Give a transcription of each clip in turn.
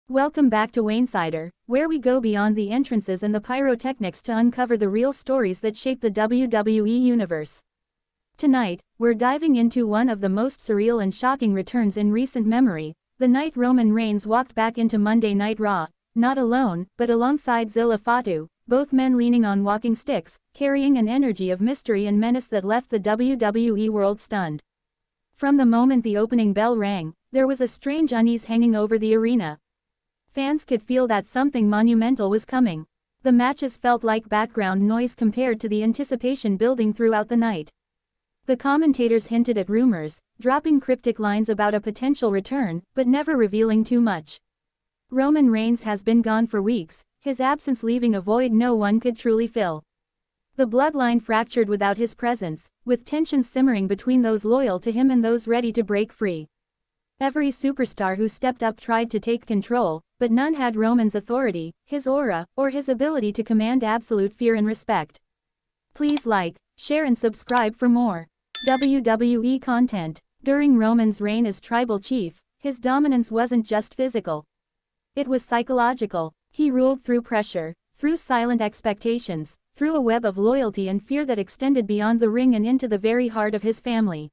Welcome back to Waynesider, where we go beyond the entrances and the pyrotechnics to uncover the real stories that shape the WWE Universe. Tonight, we're diving into one of the most surreal and shocking returns in recent memory, the night Roman Reigns walked back into Monday Night Raw, not alone, but alongside Zilla Fatu, both men leaning on walking sticks, carrying an energy of mystery and menace that left the WWE world stunned. From the moment the opening bell rang, there was a strange unease hanging over the arena. Fans could feel that something monumental was coming. The matches felt like background noise compared to the anticipation building throughout the night. The commentators hinted at rumors, dropping cryptic lines about a potential return, but never revealing too much. Roman Reigns has been gone for weeks, his absence leaving a void no one could truly fill. The bloodline fractured without his presence, with tensions simmering between those loyal to him and those ready to break free. Every superstar who stepped up tried to take control, but none had Roman's authority, his aura, or his ability to command absolute fear and respect. Please like, share and subscribe for more WWE content. During Roman's reign as tribal chief, his dominance wasn't just physical. It was psychological. He ruled through pressure, through silent expectations, through a web of loyalty and fear that extended beyond the ring and into the very heart of his family.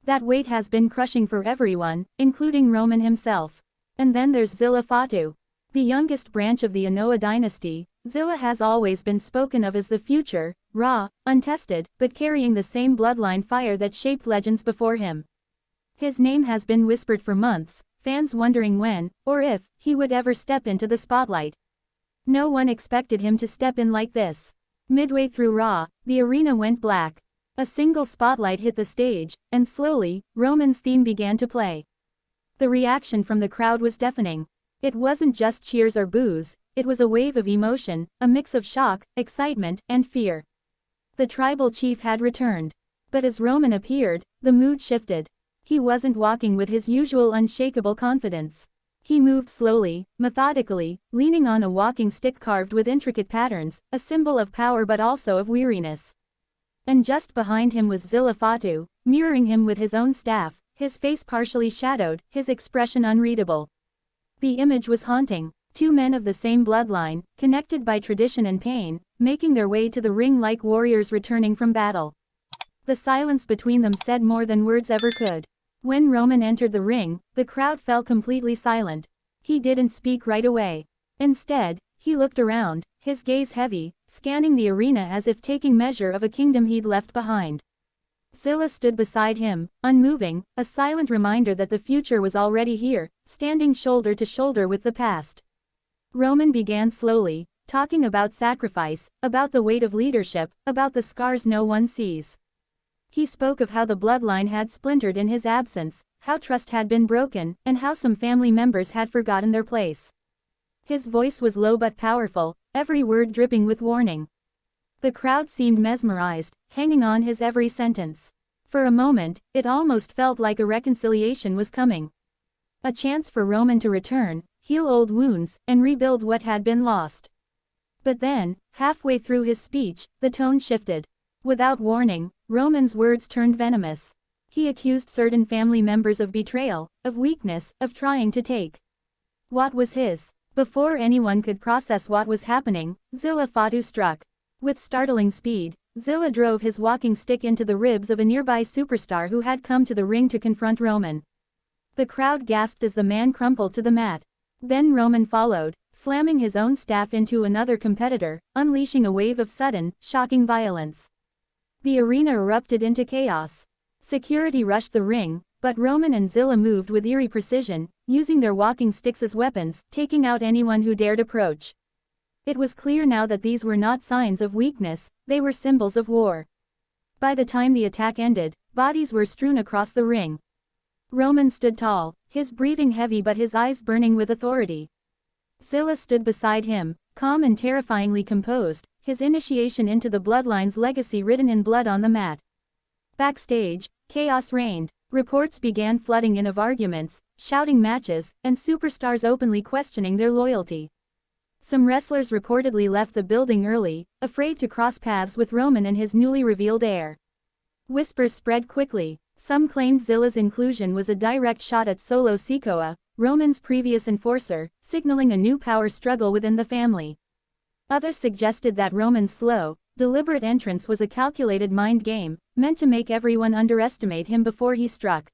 That weight has been crushing for everyone, including Roman himself. And then there's Zilla Fatu. The youngest branch of the Anoa dynasty, Zilla has always been spoken of as the future, raw, untested, but carrying the same bloodline fire that shaped legends before him. His name has been whispered for months, fans wondering when, or if, he would ever step into the spotlight. No one expected him to step in like this. Midway through Raw, the arena went black. A single spotlight hit the stage, and slowly, Roman's theme began to play. The reaction from the crowd was deafening. It wasn't just cheers or boos, it was a wave of emotion, a mix of shock, excitement, and fear. The tribal chief had returned. But as Roman appeared, the mood shifted. He wasn't walking with his usual unshakable confidence. He moved slowly, methodically, leaning on a walking stick carved with intricate patterns, a symbol of power but also of weariness. And just behind him was Zilla Fatu, mirroring him with his own staff, his face partially shadowed, his expression unreadable. The image was haunting. Two men of the same bloodline, connected by tradition and pain, making their way to the ring like warriors returning from battle. The silence between them said more than words ever could. When Roman entered the ring, the crowd fell completely silent. He didn't speak right away. Instead, he looked around, his gaze heavy, scanning the arena as if taking measure of a kingdom he'd left behind. Zilla stood beside him, unmoving, a silent reminder that the future was already here, standing shoulder to shoulder with the past. Roman began slowly, talking about sacrifice, about the weight of leadership, about the scars no one sees. He spoke of how the bloodline had splintered in his absence, how trust had been broken, and how some family members had forgotten their place. His voice was low but powerful, every word dripping with warning. The crowd seemed mesmerized, hanging on his every sentence. For a moment, it almost felt like a reconciliation was coming. A chance for Roman to return, heal old wounds, and rebuild what had been lost. But then, halfway through his speech, the tone shifted. Without warning, Roman's words turned venomous. He accused certain family members of betrayal, of weakness, of trying to take what was his. Before anyone could process what was happening, Zilla Fatu struck. With startling speed, Zilla drove his walking stick into the ribs of a nearby superstar who had come to the ring to confront Roman. The crowd gasped as the man crumpled to the mat. Then Roman followed, slamming his own staff into another competitor, unleashing a wave of sudden, shocking violence. The arena erupted into chaos. Security rushed the ring, but Roman and Zilla moved with eerie precision, using their walking sticks as weapons, taking out anyone who dared approach. It was clear now that these were not signs of weakness, they were symbols of war. By the time the attack ended, bodies were strewn across the ring. Roman stood tall, his breathing heavy but his eyes burning with authority. Zilla stood beside him, calm and terrifyingly composed, his initiation into the bloodline's legacy written in blood on the mat. Backstage, chaos reigned. Reports began flooding in of arguments, shouting matches, and superstars openly questioning their loyalty. Some wrestlers reportedly left the building early, afraid to cross paths with Roman and his newly revealed heir. Whispers spread quickly. Some claimed Zilla's inclusion was a direct shot at Solo Sikoa, Roman's previous enforcer, signaling a new power struggle within the family. Others suggested that Roman's slow, deliberate entrance was a calculated mind game, meant to make everyone underestimate him before he struck.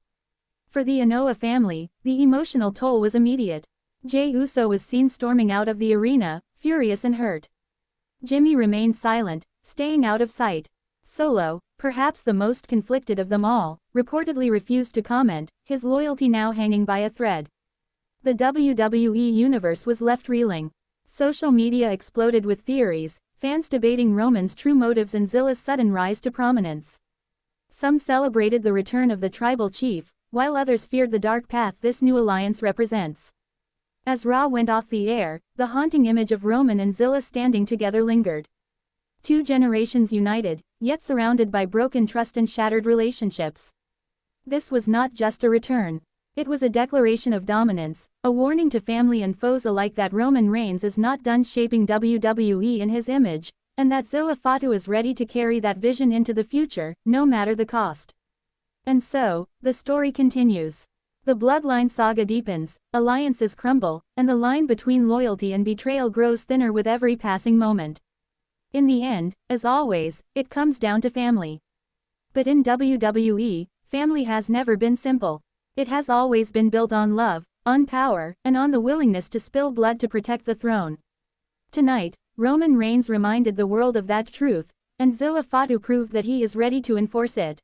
For the Anoa'i family, the emotional toll was immediate. Jey Uso was seen storming out of the arena, furious and hurt. Jimmy remained silent, staying out of sight. Solo, perhaps the most conflicted of them all, reportedly refused to comment, his loyalty now hanging by a thread. The WWE Universe was left reeling. Social media exploded with theories, fans debating Roman's true motives and Zilla's sudden rise to prominence. Some celebrated the return of the tribal chief, while others feared the dark path this new alliance represents. As Raw went off the air, the haunting image of Roman and Zilla standing together lingered. Two generations united, yet surrounded by broken trust and shattered relationships. This was not just a return. It was a declaration of dominance, a warning to family and foes alike that Roman Reigns is not done shaping WWE in his image, and that Zilla Fatu is ready to carry that vision into the future, no matter the cost. And so, the story continues. The bloodline saga deepens, alliances crumble, and the line between loyalty and betrayal grows thinner with every passing moment. In the end, as always, it comes down to family. But in WWE, family has never been simple. It has always been built on love, on power, and on the willingness to spill blood to protect the throne. Tonight, Roman Reigns reminded the world of that truth, and Zilla Fatu proved that he is ready to enforce it.